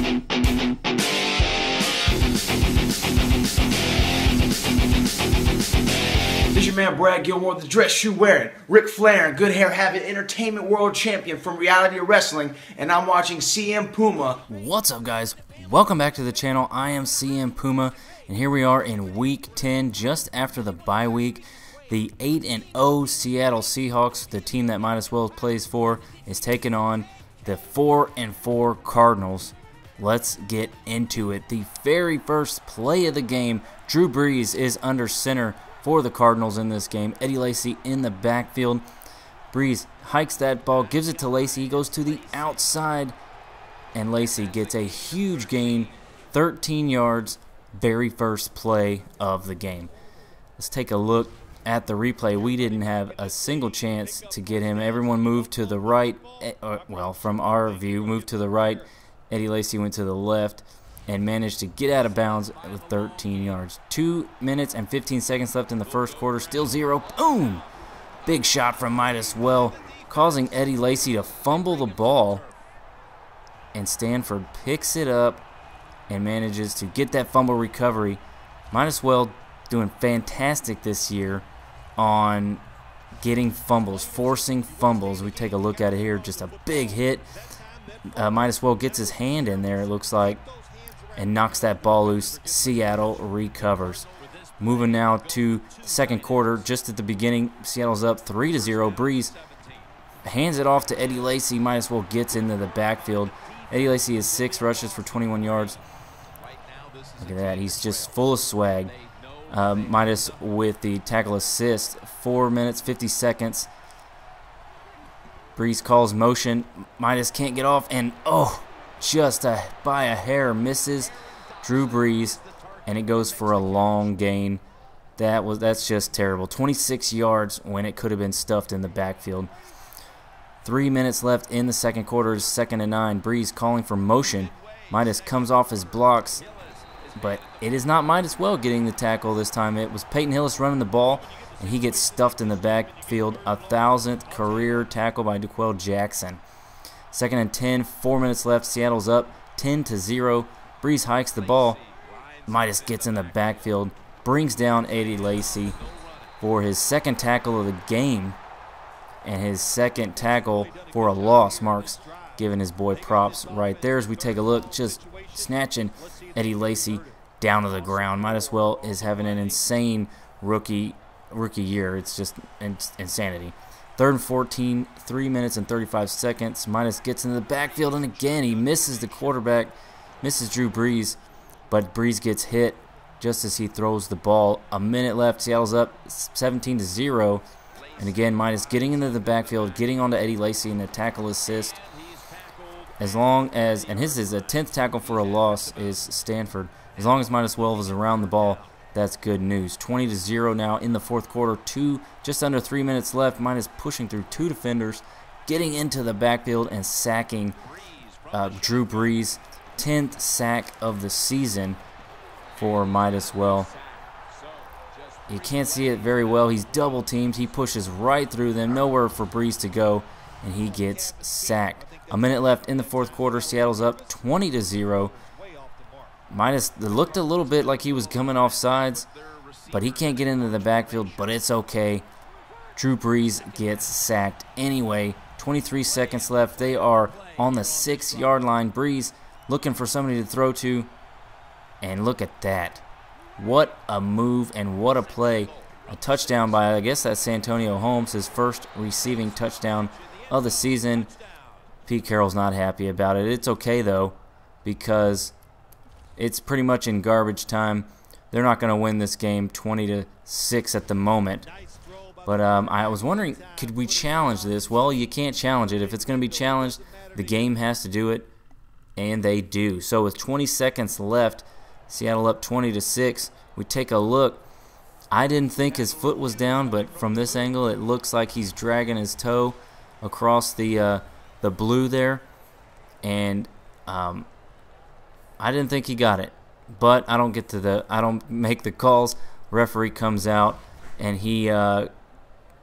This is your man Brad Gilmore, the dress shoe wearing, Ric Flair, and good hair having entertainment world champion from Reality Wrestling, and I'm watching CM Puma. What's up, guys? Welcome back to the channel. I am CM Puma, and here we are in Week 10, just after the bye week. The 8-0 Seattle Seahawks, the team that Midas Wells plays for, is taking on the 4-4 Cardinals. Let's get into it. The very first play of the game, Drew Brees is under center for the Cardinals in this game. Eddie Lacy in the backfield. Brees hikes that ball, gives it to Lacy. He goes to the outside, and Lacy gets a huge gain, 13 yards, very first play of the game. Let's take a look at the replay. We didn't have a single chance to get him. Everyone moved to the right. Well, from our view, moved to the right. Eddie Lacy went to the left and managed to get out of bounds with 13 yards. 2 minutes and 15 seconds left in the first quarter. Still 0. Boom! Big shot from Midas Well, causing Eddie Lacy to fumble the ball. And Stanford picks it up and manages to get that fumble recovery. Midas Well doing fantastic this year on getting fumbles, forcing fumbles. We take a look at it here. Just a big hit. Midas Well gets his hand in there, it looks like, and knocks that ball loose. Seattle recovers. Moving now to the second quarter, just at the beginning, Seattle's up 3-0. Brees hands it off to Eddie Lacy. Midas Well gets into the backfield. Eddie Lacy has 6 rushes for 21 yards. Look at that, he's just full of swag. Midas with the tackle assist, 4 minutes, 50 seconds. Brees calls motion. Midas can't get off, and just by a hair misses Drew Brees, and it goes for a long gain. That's just terrible. 26 yards when it could have been stuffed in the backfield. 3 minutes left in the second quarter, 2nd and 9. Brees calling for motion. Midas comes off his blocks, but it is not Midas Well getting the tackle this time. It was Peyton Hillis running the ball, and he gets stuffed in the backfield. 1,000th career tackle by DeQuell Jackson. 2nd and 10, 4 minutes left. Seattle's up 10-0. Brees hikes the ball. Midas gets in the backfield, brings down Eddie Lacy for his second tackle of the game, and his second tackle for a loss. Marks giving his boy props right there as we take a look, just snatching Eddie Lacy down to the ground. Midas Well is having an insane rookie year. It's just insanity. 3rd and 14, 3 minutes and 35 seconds. Midas gets into the backfield, and again he misses the quarterback, misses Drew Brees, but Brees gets hit just as he throws the ball. A minute left. Seattle's up 17-0, and again Midas getting into the backfield, getting onto Eddie Lacy in the tackle assist. As long as, and his is a 10th tackle for a loss, is Stanford. As long as Midas Well is around the ball, that's good news. 20-0 now in the fourth quarter. Just under 3 minutes left. Midas pushing through 2 defenders, getting into the backfield and sacking Drew Brees. 10th sack of the season for Midas Well. You can't see it very well. He's double teamed. He pushes right through them. Nowhere for Brees to go, and he gets sacked. A minute left in the fourth quarter. Seattle's up 20-0. Midas looked a little bit like he was coming off sides, but he can't get into the backfield, but it's okay. Drew Brees gets sacked anyway. 23 seconds left. They are on the 6-yard line. Brees looking for somebody to throw to, and look at that. What a move and what a play. A touchdown by, I guess that's Santonio Holmes, his first receiving touchdown of the season. Pete Carroll's not happy about it. It's okay, though, because it's pretty much in garbage time. They're not going to win this game 20-6 at the moment. But I was wondering, could we challenge this? Well, you can't challenge it. If it's going to be challenged, the game has to do it, and they do. So with 20 seconds left, Seattle up 20-6. We take a look. I didn't think his foot was down, but from this angle, it looks like he's dragging his toe across the blue there, and I didn't think he got it. But I don't make the calls. Referee comes out, and he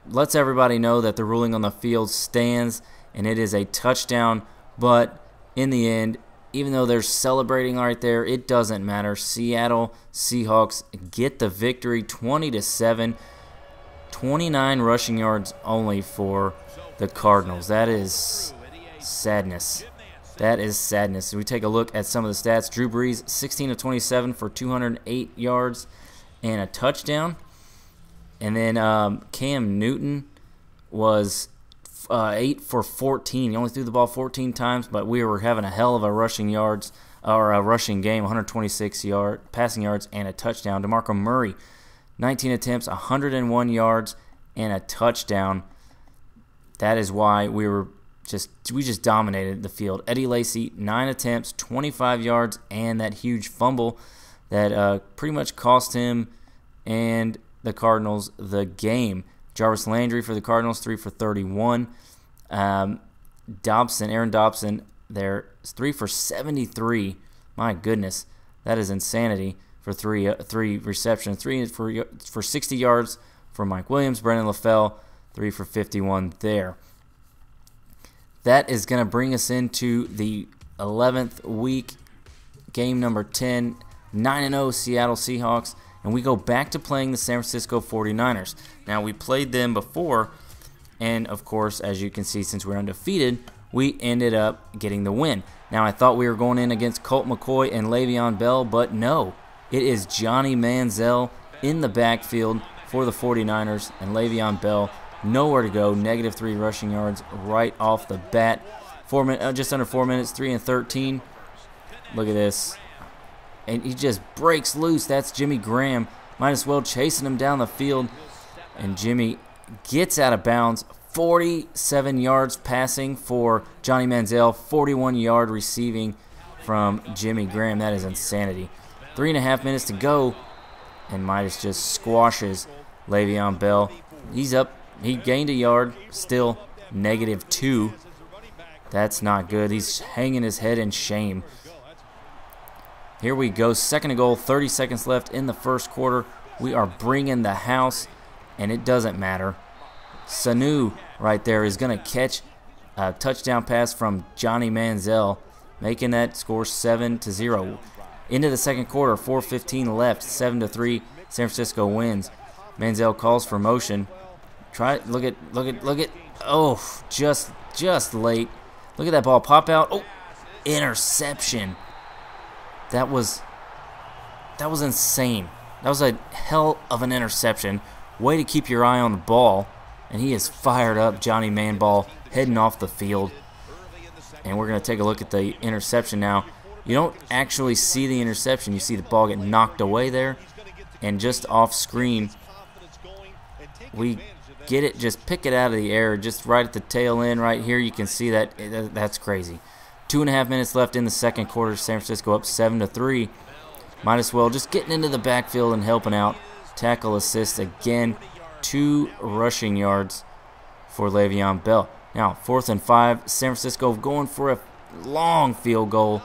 lets everybody know that the ruling on the field stands, and it is a touchdown. But in the end, even though they're celebrating right there, it doesn't matter. Seattle Seahawks get the victory 20-7. 29 rushing yards only for the Cardinals. That is sadness. That is sadness. We take a look at some of the stats. Drew Brees, 16 of 27 for 208 yards and a touchdown. And then Cam Newton was 8 for 14. He only threw the ball 14 times, but we were having a hell of a rushing game, 126 passing yards and a touchdown. DeMarco Murray, 19 attempts, 101 yards and a touchdown. That is why we just dominated the field. Eddie Lacy, 9 attempts, 25 yards and that huge fumble that pretty much cost him and the Cardinals the game. Jarvis Landry for the Cardinals, 3 for 31. Aaron Dobson, there, 3 for 73. My goodness, that is insanity for three receptions. 3 for 60 yards for Mike Williams. Brendan LaFell, 3 for 51 there. That is going to bring us into the 11th week, game number 10, 9-0 Seattle Seahawks. And we go back to playing the San Francisco 49ers. Now, we played them before, and of course, as you can see, since we're undefeated, we ended up getting the win. Now, I thought we were going in against Colt McCoy and Le'Veon Bell, but no. It is Johnny Manziel in the backfield for the 49ers, and Le'Veon Bell nowhere to go. -3 rushing yards right off the bat. Just under 4 minutes, 3 and 13. Look at this. And he just breaks loose. That's Jimmy Graham. Might as well chasing him down the field. And Jimmy gets out of bounds. 47 yards passing for Johnny Manziel. 41-yard receiving from Jimmy Graham. That is insanity. 3.5 minutes to go. And Midas just squashes Le'Veon Bell. He's up. He gained a yard. Still -2. That's not good. He's hanging his head in shame. Here we go, 2nd and goal, 30 seconds left in the first quarter. We are bringing the house, and it doesn't matter. Sanu right there is going to catch a touchdown pass from Johnny Manziel, making that score 7-0. Into the second quarter, 4:15 left, 7-3. San Francisco wins. Manziel calls for motion. Look at. Oh, just late. Look at that ball pop out. Oh, interception. That was insane. That was a hell of an interception. Way to keep your eye on the ball. And he is fired up, Johnny Manball, heading off the field. And we're going to take a look at the interception now. You don't actually see the interception. You see the ball get knocked away there. And just off screen, we get it, just pick it out of the air, just right at the tail end right here. You can see that. That's crazy. 2.5 minutes left in the second quarter. San Francisco up 7-3. Might as well just getting into the backfield and helping out. Tackle assist again. 2 rushing yards for Le'Veon Bell. Now, 4th and 5. San Francisco going for a long field goal.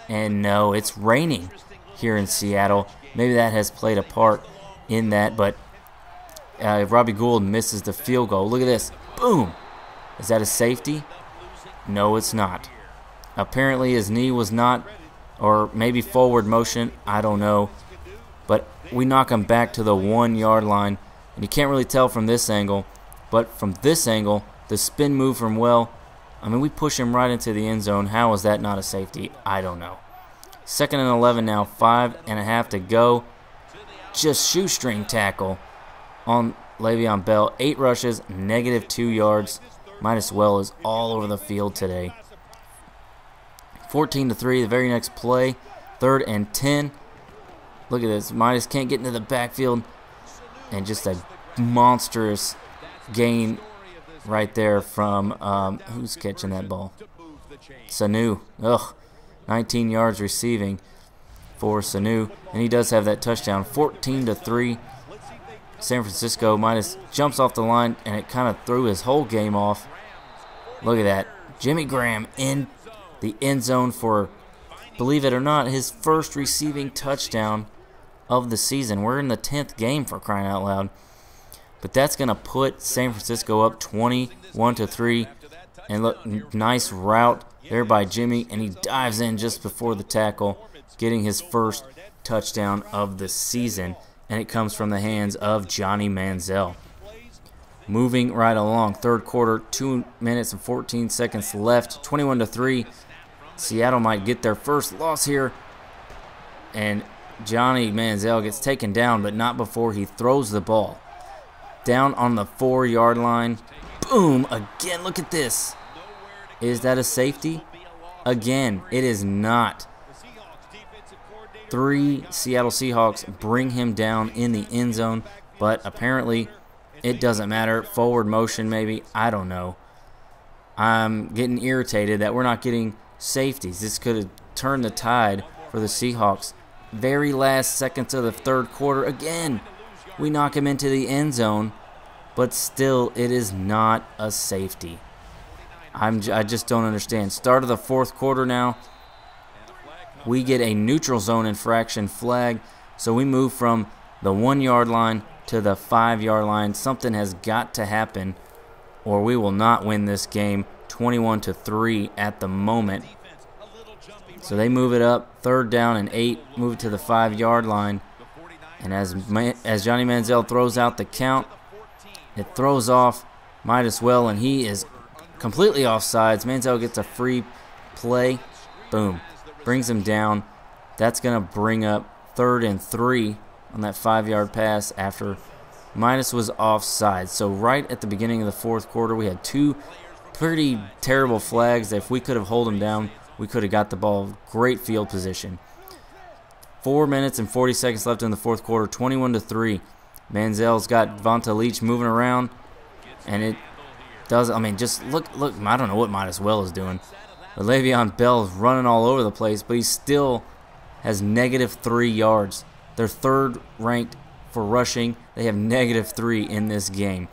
And no, it's raining here in Seattle. Maybe that has played a part in that, but Robbie Gould misses the field goal. Look at this. Boom. Is that a safety? No, it's not. Apparently his knee was not, or maybe forward motion, I don't know. But we knock him back to the 1-yard line. And you can't really tell from this angle. But from this angle, the spin move from we push him right into the end zone. How is that not a safety? I don't know. 2nd and 11 now, 5.5 to go. Just shoestring tackle on Le'Veon Bell. 8 rushes, -2 yards. Might as well is all over the field today. 14-3, the very next play. 3rd and 10. Look at this. Midas can't get into the backfield. And just a monstrous gain right there from, who's catching that ball? Sanu. Ugh. 19 yards receiving for Sanu. And he does have that touchdown. 14-3. San Francisco. Midas jumps off the line, and it kind of threw his whole game off. Look at that. Jimmy Graham in the end zone for, believe it or not, his first receiving touchdown of the season. We're in the 10th game, for crying out loud. But that's going to put San Francisco up 21-3. And look, nice route there by Jimmy, and he dives in just before the tackle, getting his first touchdown of the season, and it comes from the hands of Johnny Manziel. Moving right along, third quarter, 2 minutes and 14 seconds left, 21-3. Seattle might get their first loss here, and Johnny Manziel gets taken down, but not before he throws the ball. Down on the 4-yard line. Boom! Again, look at this. Is that a safety? Again, it is not. 3 Seattle Seahawks bring him down in the end zone, but apparently it doesn't matter. Forward motion maybe. I don't know. I'm getting irritated that we're not getting safeties. This could have turned the tide for the Seahawks. Very last seconds of the third quarter. Again, we knock him into the end zone, but still it is not a safety. I just don't understand. Start of the fourth quarter now. We get a neutral zone infraction flag, so we move from the 1-yard line to the 5-yard line. Something has got to happen, or we will not win this game. 21-3 at the moment. So they move it up, 3rd down and 8, move it to the 5-yard line. And as Johnny Manziel throws out the count, it throws off MIDAS well, and he is completely offsides. Manziel gets a free play. Boom. Brings him down. That's going to bring up 3rd and 3 on that 5-yard pass after MIDAS was offside. So right at the beginning of the fourth quarter, we had 2 pretty terrible flags. If we could have held him down, we could have got the ball. Great field position. 4 minutes and 40 seconds left in the fourth quarter, 21-3. Manziel's got Vonta Leach moving around, and it does. I mean, just look. I don't know what MIDAS well is doing. But Le'Veon Bell is running all over the place, but he still has -3 yards. They're 3rd ranked for rushing. They have -3 in this game.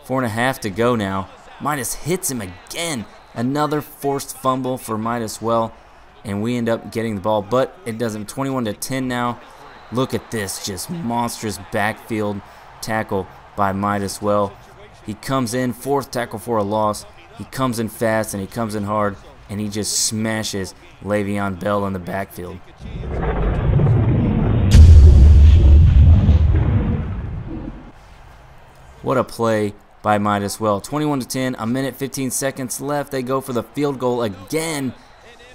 4.5 to go now. MIDAS hits him again. Another forced fumble for MIDAS well, and we end up getting the ball, but it doesn't. 21-10 now. Look at this, just monstrous backfield tackle by MIDAS well. He comes in, 4th tackle for a loss. He comes in fast and he comes in hard, and he just smashes Le'Veon Bell in the backfield. What a play by MIDAS well. 21-10, a minute 15 seconds left. They go for the field goal again.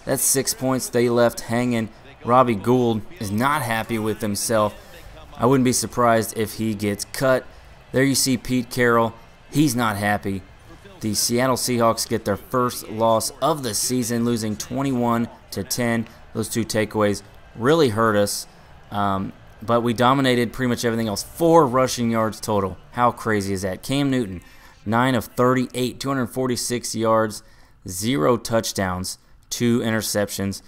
That's 6 points they left hanging. Robbie Gould is not happy with himself. I wouldn't be surprised if he gets cut. There you see Pete Carroll. He's not happy. The Seattle Seahawks get their first loss of the season, losing 21-10. Those 2 takeaways really hurt us, but we dominated pretty much everything else. 4 rushing yards total. How crazy is that? Cam Newton, 9 of 38, 246 yards, 0 touchdowns, 2 interceptions.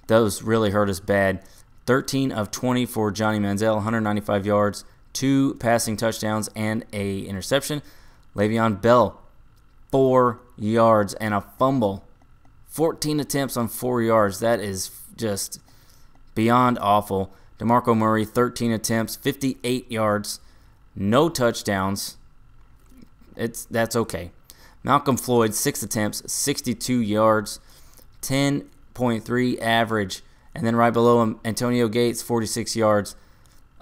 Those really hurt us bad. 13 of 20 for Johnny Manziel, 195 yards, 2 passing touchdowns, and a interception. Le'Veon Bell, 4 yards and a fumble. 14 attempts on 4 yards. That is just beyond awful. DeMarco Murray, 13 attempts, 58 yards, no touchdowns. That's okay. Malcolm Floyd, 6 attempts, 62 yards, 10.3 average. And then right below him, Antonio Gates, 46 yards,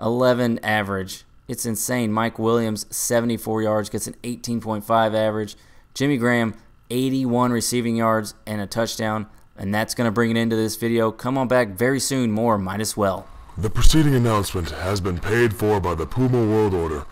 11 average. It's insane. Mike Williams, 74 yards, gets an 18.5 average. Jimmy Graham, 81 receiving yards and a touchdown. And that's going to bring it into this video. Come on back very soon. More MIDAS well. The preceding announcement has been paid for by the Puma World Order.